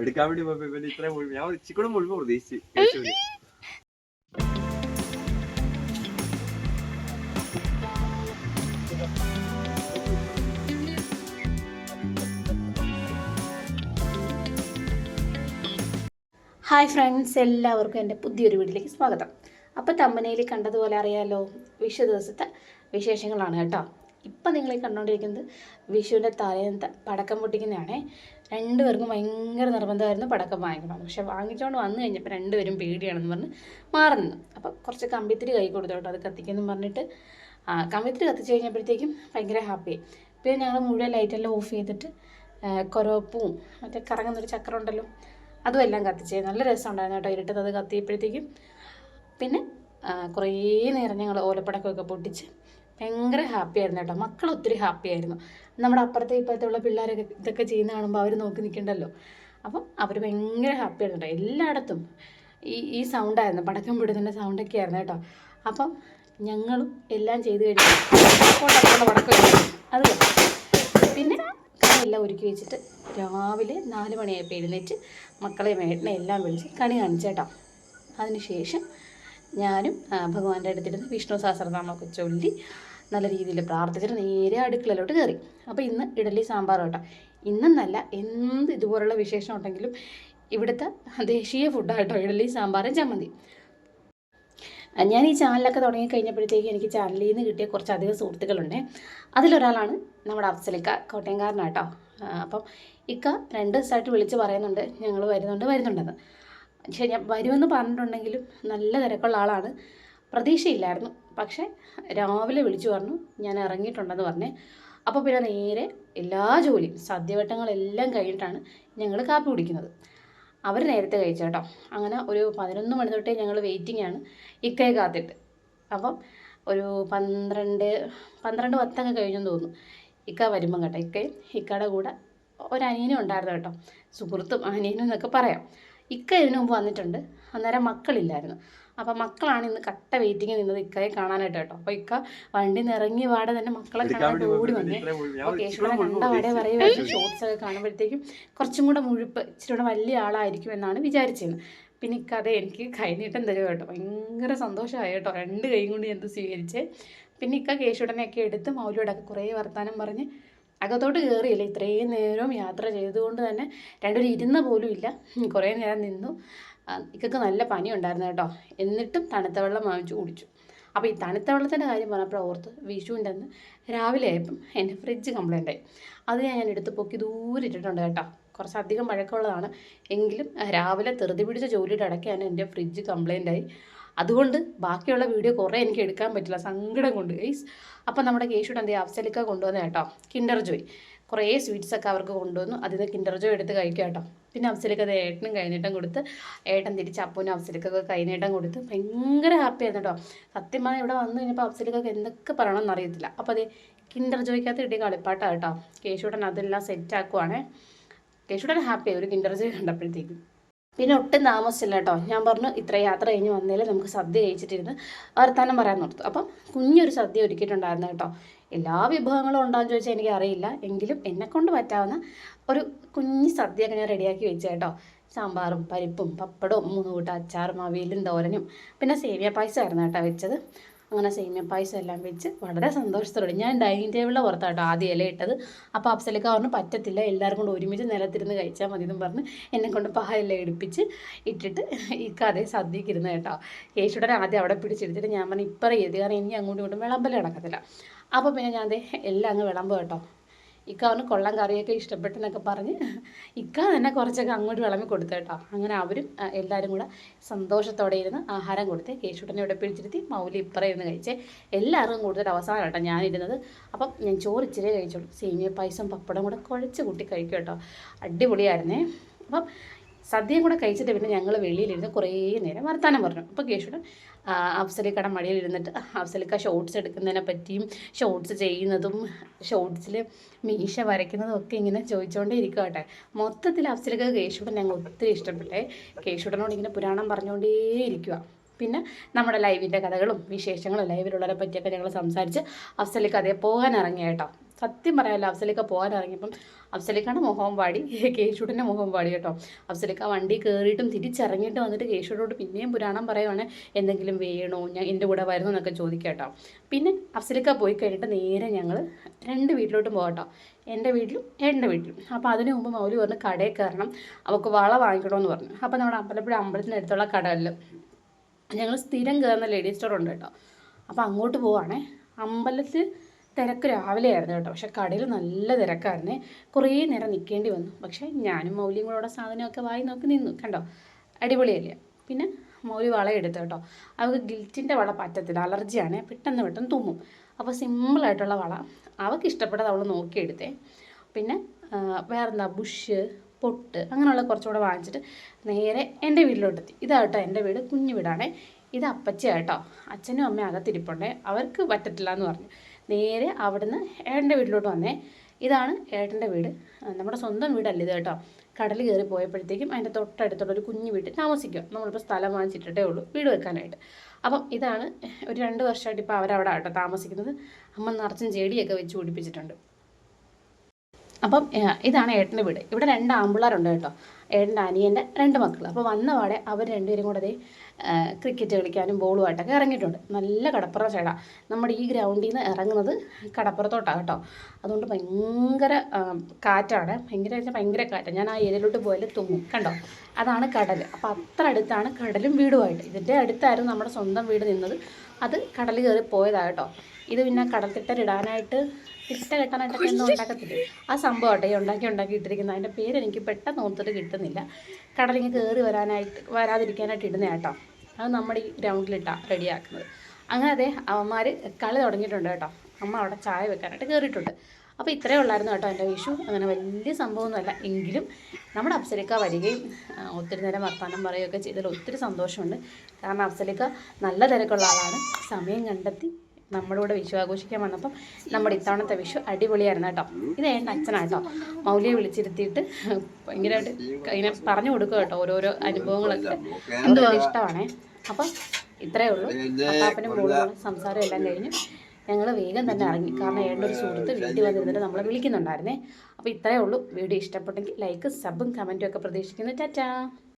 എടുക്കാൻ വേണ്ടി പോയപ്പോ ഇവന് ഇത്രയും മുഴുവൻ ഞാൻ ഇച്ചിക്കൂടെ മുഴുവൻ പ്രതീക്ഷിച്ചു. ഹായ് ഫ്രണ്ട്സ്, എല്ലാവർക്കും എൻ്റെ പുതിയൊരു വീട്ടിലേക്ക് സ്വാഗതം. അപ്പോൾ തമ്പനയിൽ കണ്ടതുപോലെ അറിയാലോ, വിഷു ദിവസത്തെ വിശേഷങ്ങളാണ് കേട്ടോ. ഇപ്പം നിങ്ങൾ കണ്ടുകൊണ്ടിരിക്കുന്നത് വിഷുവിൻ്റെ തലേന്നത്തെ പടക്കം പൊട്ടിക്കുന്നതാണേ. രണ്ടുപേർക്കും ഭയങ്കര നിർബന്ധമായിരുന്നു പടക്കം വാങ്ങിക്കണം. പക്ഷെ വാങ്ങിച്ചുകൊണ്ട് വന്നു കഴിഞ്ഞപ്പോൾ രണ്ടുപേരും പേടിയാണെന്ന് പറഞ്ഞ് മാറി നിന്നു. അപ്പോൾ കുറച്ച് കമ്പിത്തിരി കൈ കൊടുത്തു കേട്ടോ, അത് കത്തിക്കുമെന്ന് പറഞ്ഞിട്ട് കമ്പിത്തിരി കത്തിച്ച് കഴിഞ്ഞപ്പോഴത്തേക്കും ഭയങ്കര ഹാപ്പിയായി. പിന്നെ ഞങ്ങൾ മുഴുവൻ ലൈറ്റെല്ലാം ഓഫ് ചെയ്തിട്ട് കൊരവപ്പും മറ്റേ കറങ്ങുന്നൊരു ചക്രം ഉണ്ടല്ലോ, അതും എല്ലാം കത്തിച്ചേ. നല്ല രസമുണ്ടായിരുന്നു കേട്ടോ ഇരുട്ടത് അത് കത്തിയപ്പോഴത്തേക്കും. പിന്നെ കുറേ നേരം ഞങ്ങൾ ഓലപ്പടക്കമൊക്കെ പൊട്ടിച്ച് ഭയങ്കര ഹാപ്പി ആയിരുന്നു കേട്ടോ. മക്കൾ ഒത്തിരി ഹാപ്പി ആയിരുന്നു. നമ്മുടെ അപ്പുറത്തെ ഇപ്പോഴത്തെ ഉള്ള പിള്ളേരൊക്കെ ഇതൊക്കെ ചെയ്യുന്ന കാണുമ്പോൾ അവർ നോക്കി നിൽക്കണ്ടല്ലോ. അപ്പം അവർ ഭയങ്കര ഹാപ്പി ആയിരുന്നു കേട്ടോ. എല്ലായിടത്തും ഈ സൗണ്ടായിരുന്നു, പടക്കം പിടുന്നതിൻ്റെ സൗണ്ടൊക്കെ ആയിരുന്നു കേട്ടോ. അപ്പം ഞങ്ങളും എല്ലാം ചെയ്ത് കഴിഞ്ഞു പടക്കം അത് പിന്നെ എല്ലാം ഒരുക്കി വെച്ചിട്ട് രാവിലെ 4 മണിയായപ്പോൾ എഴുന്നേറ്റ് മക്കളെ മേട്ടനെ എല്ലാം വിളിച്ച് കണി കാണിച്ചേട്ടോ. അതിനുശേഷം ഞാനും ഭഗവാന്റെ അടുത്തിരുന്ന് വിഷ്ണു സഹസ്രനാമമൊക്കെ ചൊല്ലി നല്ല രീതിയിൽ പ്രാർത്ഥിച്ചിട്ട് നേരെ അടുക്കളയിലോട്ട് കയറി. അപ്പോൾ ഇന്ന് ഇഡലി സാമ്പാർ കേട്ടോ. ഇന്നെന്നല്ല, എന്ത് ഇതുപോലുള്ള വിശേഷം ഉണ്ടെങ്കിലും ഇവിടുത്തെ ദേശീയ ഫുഡാട്ടോ ഇഡലി സാമ്പാറും ചമ്മന്തി. ഞാൻ ഈ ചാനലൊക്കെ തുടങ്ങി കഴിഞ്ഞപ്പോഴത്തേക്ക് എനിക്ക് ചാനലിൽ നിന്ന് കിട്ടിയ കുറച്ചധികം സുഹൃത്തുക്കളുണ്ട്. അതിലൊരാളാണ് നമ്മുടെ അഫ്സലിക്ക, കോട്ടയംകാരനാട്ടോ. അപ്പം ഇക്ക 2 ദിവസമായിട്ട് വിളിച്ച് പറയുന്നുണ്ട് ഞങ്ങൾ വരുന്നുണ്ടെന്ന്. പക്ഷേ ഞാൻ വരുമെന്ന് പറഞ്ഞിട്ടുണ്ടെങ്കിലും നല്ല തിരക്കുള്ള ആളാണ്, പ്രതീക്ഷയില്ലായിരുന്നു. പക്ഷേ രാവിലെ വിളിച്ചു പറഞ്ഞു ഞാൻ ഇറങ്ങിയിട്ടുണ്ടെന്ന് പറഞ്ഞേ. അപ്പോൾ പിന്നെ നേരെ എല്ലാ ജോലിയും സദ്യവട്ടങ്ങളെല്ലാം കഴിഞ്ഞിട്ടാണ് ഞങ്ങൾ കാപ്പി കുടിക്കുന്നത്. അവർ നേരത്തെ കഴിച്ചു കേട്ടോ. അങ്ങനെ ഒരു 11 മണി തൊട്ടേ ഞങ്ങൾ വെയിറ്റിംഗ് ആണ് ഇക്കയെ കാത്തിട്ട്. അപ്പം ഒരു 12-10 കഴിഞ്ഞെന്ന് തോന്നുന്നു ഇക്ക വരുമ്പം കേട്ടോ. ഇക്കയുടെ കൂടെ ഒരനിയനും ഉണ്ടായിരുന്നു കേട്ടോ, സുഹൃത്തും അനിയനും എന്നൊക്കെ പറയാം. ഇക്ക ഇതിനു മുമ്പ് വന്നിട്ടുണ്ട്, അന്നേരം മക്കളില്ലായിരുന്നു. അപ്പം മക്കളാണ് ഇന്ന് കട്ട വെയിറ്റിംഗ് നിന്നത് ഇക്കയെ കാണാനായിട്ട് കേട്ടോ. അപ്പോൾ ഇക്ക വണ്ടി നിറങ്ങി വാടെ തന്നെ മക്കളെ കാണാനായിട്ട് ഓടി വന്നേ. അപ്പോൾ കേശുവിനെ കണ്ട വാടെ പറയുമായിരുന്നു, ഷോർട്സൊക്കെ കാണുമ്പോഴത്തേക്കും കുറച്ചും കൂടെ മുഴുപ്പ് ഇച്ചിരി കൂടെ വലിയ ആളായിരിക്കും എന്നാണ് വിചാരിച്ചത്. പിന്നെ ഇക്കതെ എനിക്ക് കൈനീട്ടം തരുമോ കേട്ടോ. ഭയങ്കര സന്തോഷമായി കേട്ടോ, 2 കൈ കൊണ്ട് എന്ത് സ്വീകരിച്ചേ. പിന്നെ ഇക്ക കേശുടനെയൊക്കെ എടുത്ത് മൗലിയോടൊക്കെ കുറേ വർത്താനം പറഞ്ഞ് അകത്തോട്ട് കയറിയില്ല. ഇത്രയും നേരവും യാത്ര ചെയ്തുകൊണ്ട് തന്നെ രണ്ടുപേരും ഇരുന്ന പോലും ഇല്ല, കുറേ നേരം നിന്നു. ഇക്കൊക്കെ നല്ല പനി ഉണ്ടായിരുന്നു കേട്ടോ. എന്നിട്ടും തണുത്ത വെള്ളം വാങ്ങിച്ചു കുടിച്ചു. അപ്പോൾ ഈ തണുത്ത വെള്ളത്തിൻ്റെ കാര്യം പറഞ്ഞപ്പോൾ ഓർത്ത് വിഷുവിൻ്റെ അന്ന് രാവിലെ ആയപ്പം എൻ്റെ ഫ്രിഡ്ജ് കംപ്ലൈൻ്റ് ആയി. അത് ഞാൻ എടുത്ത് പൊക്കി ദൂരെ ഇട്ടിട്ടുണ്ട് കേട്ടോ. കുറച്ചധികം പഴക്കമുള്ളതാണ് എങ്കിലും രാവിലെ ധൃതി പിടിച്ച ജോലിയുടെ ഇടയ്ക്കാണ് എൻ്റെ ഫ്രിഡ്ജ് കംപ്ലൈൻ്റ് ആയി. അതുകൊണ്ട് ബാക്കിയുള്ള വീഡിയോ കുറേ എനിക്ക് എടുക്കാൻ പറ്റില്ല, സങ്കടം കൊണ്ട് ഗൈസ്. അപ്പം നമ്മുടെ കേശുടെ എന്തെങ്കിലും അഫ്സലിക്ക കൊണ്ടുവന്ന കേട്ടോ കിൻഡർ ജോയ്. കുറേ സ്വീറ്റ്സൊക്കെ അവർക്ക് കൊണ്ടുവന്നു. അതിൽ നിന്ന് കിൻഡർ ജോയ് എടുത്ത് കഴിക്കാം കേട്ടോ. പിന്നെ അഫ്സലിക്ക അത് ഏട്ടനും കൈനീട്ടം കൊടുത്ത്, ഏട്ടൻ തിരിച്ച് അപ്പൂനും അഫ്സലിക്കൊക്കെ കൈനീട്ടം കൊടുത്ത് ഭയങ്കര ഹാപ്പി ആയിരുന്നു കേട്ടോ. സത്യം പറഞ്ഞാൽ ഇവിടെ വന്നു കഴിഞ്ഞപ്പോൾ അഫ്സലിക്കൊക്കെ എന്തൊക്കെ പറയണമെന്ന് അറിയത്തില്ല. അപ്പോൾ അത് കിൻഡർ ജോയ്ക്കകത്ത് കിട്ടിയ കളിപ്പാട്ടാണ് കേട്ടോ. കേശുടൻ അതെല്ലാം സെറ്റാക്കുവാണേ. കേശുടൻ ഹാപ്പിയായി ഒരു കിൻഡർ ജോയ് കണ്ടപ്പോഴത്തേക്കും. പിന്നെ ഒട്ടും താമസിച്ചില്ല കേട്ടോ. ഞാൻ പറഞ്ഞു ഇത്ര യാത്ര കഴിഞ്ഞ് വന്നേലും നമുക്ക് സദ്യ കഴിച്ചിട്ടിരുന്ന് വർത്താനം പറയാൻ നിർത്തും. അപ്പം കുഞ്ഞൊരു സദ്യ ഒരുക്കിയിട്ടുണ്ടായിരുന്നു കേട്ടോ. എല്ലാ വിഭവങ്ങളും ഉണ്ടാകുമെന്ന് ചോദിച്ചാൽ എനിക്കറിയില്ല, എങ്കിലും എന്നെക്കൊണ്ട് പറ്റാവുന്ന ഒരു കുഞ്ഞ് സദ്യയൊക്കെ ഞാൻ റെഡിയാക്കി വെച്ചു കേട്ടോ. സാമ്പാറും പരിപ്പും പപ്പടവും 3 കൂട്ടം അച്ചാറും അവിയലും തോരനും പിന്നെ സേമിയ പായസമായിരുന്നു കേട്ടോ വെച്ചത്. അങ്ങനെ സേമിയ പായസം എല്ലാം വെച്ച് വളരെ സന്തോഷത്തോടെ ഞാൻ ഡൈനിങ് ടേബിളിലെ പുറത്താട്ടോ ആദ്യം ഇല ഇട്ടത്. അപ്പോൾ അഫ്സലിക്ക പറഞ്ഞു പറ്റത്തില്ല, എല്ലാവരും കൊണ്ട് ഒരുമിച്ച് നിലത്തിരുന്ന് കഴിച്ചാൽ മതി എന്നും പറഞ്ഞ് എന്നെക്കൊണ്ട് പായെല്ലാം എടുപ്പിച്ച് ഇട്ടിട്ട് ഈ കഥയെ സദ്യക്ക് ഇരുന്ന് കേട്ടോ. കേശുടനെ ആദ്യം അവിടെ പിടിച്ചെടുത്തിട്ട് ഞാൻ പറഞ്ഞു ഇപ്പറ ചെയ്ത്, കാരണം എനിക്ക് അങ്ങോട്ടും ഇങ്ങോട്ടും വിളമ്പൽ നടക്കത്തില്ല. അപ്പോൾ പിന്നെ ഞാൻ എല്ലാം അങ്ങ് വിളമ്പ് കേട്ടോ. ഇക്ക അവന് കൊള്ളാൻ കറിയൊക്കെ ഇഷ്ടപ്പെട്ടെന്നൊക്കെ പറഞ്ഞ് ഇക്ക തന്നെ കുറച്ചൊക്കെ അങ്ങോട്ട് വിളമ്പി കൊടുത്തു കേട്ടോ. അങ്ങനെ അവരും എല്ലാവരും കൂടെ സന്തോഷത്തോടെ ഇരുന്ന് ആഹാരം കൊടുത്ത് കേശുടനെ ഇവിടെ പിടിച്ചിരുത്തി മൗലി ഇപ്പറ ഇരുന്ന് കഴിച്ചേ. എല്ലാവർക്കും കൂടുതൽ അവസാനം കേട്ടോ ഞാനിരുന്നത്. അപ്പം ഞാൻ ചോറ് ഇച്ചിരി കഴിച്ചോളൂ. സേമിയ പായസം പപ്പടം കൂടെ കുഴച്ച് കൂട്ടി കഴിക്കും കേട്ടോ. അടിപൊളിയായിരുന്നേ. അപ്പം സദ്യയും കൂടെ കഴിച്ചിട്ട് പിന്നെ ഞങ്ങൾ വെളിയിലിരുന്ന് കുറേ നേരം വർത്താനം പറഞ്ഞു. അപ്പോൾ കേശുടൻ അഫ്സലിക്കയുടെ മടിയിലിരുന്നിട്ട് അഫ്സലിക്ക ഷോർട്സ് എടുക്കുന്നതിനെ പറ്റിയും ഷോർട്സ് ചെയ്യുന്നതും ഷോർട്സിൽ മീശ വരയ്ക്കുന്നതും ഒക്കെ ഇങ്ങനെ ചോദിച്ചുകൊണ്ടേ ഇരിക്കുക കേട്ടെ. മൊത്തത്തിൽ അഫ്സലിക്ക കേശുടൻ ഞങ്ങൾ ഒത്തിരി ഇഷ്ടപ്പെട്ടെ. കേശുടനോട് ഇങ്ങനെ പുരാണം പറഞ്ഞുകൊണ്ടേ ഇരിക്കുക. പിന്നെ നമ്മുടെ ലൈവിൻ്റെ കഥകളും വിശേഷങ്ങളും ലൈവിലുള്ളവരെ പറ്റിയൊക്കെ ഞങ്ങൾ സംസാരിച്ച് അഫ്സലിക്ക അതേ പോകാൻ ഇറങ്ങിയ കേട്ടോ. സത്യം പറയാമല്ലോ അഫ്സലിക്ക പോകാൻ ഇറങ്ങിയപ്പം അഫ്സലിക്കാണ് മുഖവും പാടി, കേശുവിൻ്റെ മുഖവും പാടി കേട്ടോ. അഫ്സലിക്ക വണ്ടി കയറിയിട്ടും തിരിച്ചിറങ്ങിയിട്ട് വന്നിട്ട് കേശുവിനോട് പിന്നെയും പുരാണം പറയുവാണ്, എന്തെങ്കിലും വേണോ, ഞാൻ എൻ്റെ കൂടെ വരുന്നു എന്നൊക്കെ ചോദിക്കുക കേട്ടോ. പിന്നെ അഫ്സലിക്ക പോയി കഴിഞ്ഞിട്ട് നേരെ ഞങ്ങൾ 2 വീട്ടിലോട്ടും പോകട്ടോ, എൻ്റെ വീട്ടിലും എൻ്റെ വീട്ടിലും. അപ്പോൾ അതിന് മുമ്പ് മൗലി പറഞ്ഞ് കടയിൽ കയറണം, അവൾക്ക് വള വാങ്ങിക്കണമെന്ന് പറഞ്ഞു. അപ്പോൾ നമ്മുടെ അമ്പലപ്പുഴ അമ്പലത്തിനടുത്തുള്ള കടകളിൽ ഞങ്ങൾ സ്ഥിരം കയറുന്ന ലേഡീസ് സ്റ്റോർ ഉണ്ട് കേട്ടോ. അപ്പോൾ അങ്ങോട്ട് പോവാണേ. അമ്പലത്തിൽ തിരക്ക് രാവിലെ ആയിരുന്നു കേട്ടോ, പക്ഷേ കടയിൽ നല്ല തിരക്കായിരുന്നേ. കുറേ നേരം നിൽക്കേണ്ടി വന്നു. പക്ഷേ ഞാനും മൗലിയും കൂടെ സാധനമൊക്കെ വായി നോക്കി നിന്നു. കണ്ടോ, അടിപൊളിയല്ലേ. പിന്നെ മൗലി വള എടുത്തു കേട്ടോ. അവൾക്ക് ഗിൽറ്റിൻ്റെ വള പറ്റത്തില്ല, അലർജിയാണ്, പെട്ടെന്ന് തുമ്മും. അപ്പോൾ സിമ്പിളായിട്ടുള്ള വള അവൾക്ക് ഇഷ്ടപ്പെട്ടത് അവൾ നോക്കിയെടുത്തേ. പിന്നെ വേറെന്താ ബുഷ്, പൊട്ട്, അങ്ങനെയുള്ള കുറച്ചുകൂടെ വാങ്ങിച്ചിട്ട് നേരെ എൻ്റെ വീട്ടിലോട്ടെത്തി. ഇതാട്ടോ എൻ്റെ വീട്, കുഞ്ഞു വീടാണേ. ഇത് അപ്പച്ചിയാട്ടോ, അച്ഛനും അമ്മയും അകത്തിരിപ്പുണ്ടേ, അവർക്ക് പറ്റത്തില്ല എന്ന് പറഞ്ഞു. നേരെ അവിടുന്ന് ഏട്ടൻ്റെ വീട്ടിലോട്ട് വന്നേ. ഇതാണ് ഏട്ടൻ്റെ വീട്, നമ്മുടെ സ്വന്തം വീടല്ല ഇത് കേട്ടോ. കടൽ കയറി പോയപ്പോഴത്തേക്കും അതിൻ്റെ തൊട്ടടുത്തുള്ളൊരു കുഞ്ഞു വീട്ടിൽ താമസിക്കും. നമ്മളിപ്പോൾ സ്ഥലം വാങ്ങിച്ചിട്ടേ ഉള്ളൂ വീട് വെക്കാനായിട്ട്. അപ്പം ഇതാണ് ഒരു 2 വർഷമായിട്ട് ഇപ്പോൾ അവരവിടെ കേട്ടോ താമസിക്കുന്നത്. അമ്മ നിറച്ചും ചെടിയൊക്കെ വെച്ച് പിടിപ്പിച്ചിട്ടുണ്ട്. അപ്പം ഇതാണ് ഏട്ടൻ്റെ വീട്. ഇവിടെ 2 ആൺപിള്ളേരുണ്ട് കേട്ടോ, ഏട്ടൻ്റെ അനിയൻ്റെ 2 മക്കൾ. അപ്പോൾ വന്നപാടെ അവർ 2 പേരും കൂടെ ക്രിക്കറ്റ് കളിക്കാനും ബോളുമായിട്ടൊക്കെ ഇറങ്ങിയിട്ടുണ്ട്. നല്ല കടപ്പുറം സൈഡാണ്. നമ്മുടെ ഈ ഗ്രൗണ്ടിൽ നിന്ന് ഇറങ്ങുന്നത് കടപ്പുറത്തോട്ടാണ് കേട്ടോ. അതുകൊണ്ട് ഭയങ്കര കാറ്റാണ്, ഭയങ്കര കാറ്റാണ്. ഞാൻ ആ ഏരിയയിലോട്ട് പോയാൽ തുമ്മും. കണ്ടോ, അതാണ് കടൽ. അപ്പോൾ അത്ര അടുത്താണ് കടലും വീടുമായിട്ട്. ഇതിൻ്റെ അടുത്തായിരുന്നു നമ്മുടെ സ്വന്തം വീട് നിന്നത്. അത് കടൽ കയറി പോയതാണ് കേട്ടോ. ഇത് പിന്നെ കടൽത്തിട്ടലിടാനായിട്ട് തിട്ട കെട്ടാനായിട്ടൊക്കെ എന്തോ ഉണ്ടാക്കത്തില്ലേ, ആ സംഭവമാട്ടെ ഈ ഉണ്ടാക്കി ഇട്ടിരിക്കുന്നത്. അതിൻ്റെ പേര് എനിക്ക് പെട്ടെന്ന് ഓർത്തിട്ട് കിട്ടുന്നില്ല. കടലിങ്ങ് കയറി വരാതിരിക്കാനായിട്ട് ഇടുന്ന കേട്ടോ. അത് നമ്മുടെ ഈ ഗ്രൗണ്ടിലിട്ടാണ് റെഡിയാക്കുന്നത്. അങ്ങനെ അതെ അവന്മാർ കളി തുടങ്ങിയിട്ടുണ്ട് കേട്ടോ. അമ്മ അവിടെ ചായ വെക്കാനായിട്ട് കയറിയിട്ടുണ്ട്. അപ്പോൾ ഇത്രയേ ഉള്ളായിരുന്നു കേട്ടോ എൻ്റെ വിഷു. അങ്ങനെ വലിയ സംഭവമൊന്നുമല്ല, എങ്കിലും നമ്മുടെ അഫ്സലിക്ക വരികയും ഒത്തിരി നേരം വർത്തമാനം പറയുകയൊക്കെ ചെയ്തതിൽ ഒത്തിരി സന്തോഷമുണ്ട്. കാരണം അഫ്സലിക്ക നല്ല തിരക്കുള്ള ആളാണ്. സമയം കണ്ടെത്തി നമ്മുടെ കൂടെ വിഷു ആഘോഷിക്കാൻ വന്നപ്പം നമ്മുടെ ഇത്തവണത്തെ വിഷു അടിപൊളിയായിരുന്നു കേട്ടോ. ഇത് എൻ്റെ അച്ഛനാട്ടോ, മൗലിയെ വിളിച്ചിരുത്തിയിട്ട് ഭയങ്കരമായിട്ട് ഇങ്ങനെ പറഞ്ഞു കൊടുക്കുക കേട്ടോ ഓരോരോ അനുഭവങ്ങളൊക്കെ. എന്തുവാ ഇഷ്ടമാണേ. അപ്പം ഇത്രയേ ഉള്ളൂ. അപ്പാപ്പനും മോളും സംസാരം എല്ലാം കഴിഞ്ഞ് ഞങ്ങൾ വേഗം തന്നെ ഇറങ്ങി. കാരണം ഏണ്ട ഒരു സുഹൃത്ത് വീട്ടിൽ വന്നിരുന്നിട്ട് നമ്മളെ വിളിക്കുന്നുണ്ടായിരുന്നേ. അപ്പോൾ ഇത്രയേ ഉള്ളൂ. വീഡിയോ ഇഷ്ടപ്പെട്ടെങ്കിൽ ലൈക്ക്, സബും കമൻറ്റും ഒക്കെ പ്രതീക്ഷിക്കുന്നു. ടാറ്റാ.